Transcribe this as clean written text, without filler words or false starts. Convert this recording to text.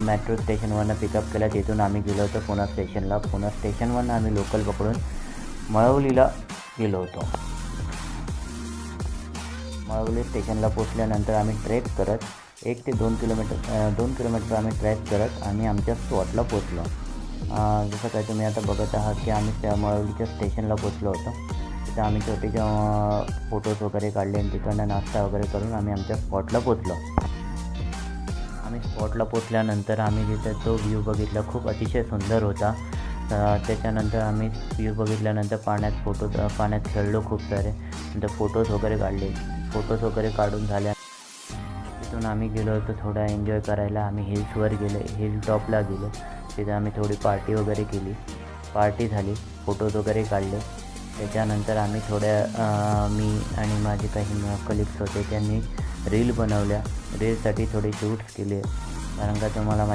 Metro स्टेशनवरनं pickup केलं. तिथून आम्ही गेलो होतो पुणे स्टेशनला. पुणे स्टेशनवरनं आम्ही लोकल पकडून मळवलीला गेलो होतो. मळवली स्टेशनला पोचल्यानंतर आम्ही ट्रेक करत 1 ते 2 किलोमीटर आम्ही ट्रेक करत आम्ही आमच्या स्पॉटला पोचलो. जसं काय तुम्ही आता बघत आहात की आम्ही त्या मळवलीच्या स्टेशनला पोचलो होतो. तिथं आम्ही छोटेसे फोटोज वगैरे काढले आणि तिकडनं नाश्ता वगैरे करून आम्ही आमच्या स्पॉटला पोचलो. आम्ही स्पॉटला पोचल्यानंतर आम्ही जिथे तो व्ह्यू बघितला, खूप अतिशय सुंदर होता. त्याच्यानंतर आम्ही व्ह्यू बघितल्यानंतर पाण्यात खेळलो खूप सारे. नंतर फोटोज वगैरे काढले. फोटोज वगैरे काढून झाल्या तिथून आम्ही गेलो होतो थोडा एन्जॉय करायला. आम्ही हिल्सवर गेलो, हिल टॉपला गेलो. तिथे आम्ही थोडी पार्टी वगैरे केली. पार्टी झाली, फोटोज वगैरे काढले. त्याच्यानंतर आम्ही मी आणि माझे काही कलिग्स होते, त्यांनी रील बनवल्या. रीलसाठी थोडे शूट्स केले. कारण का तुम्हाला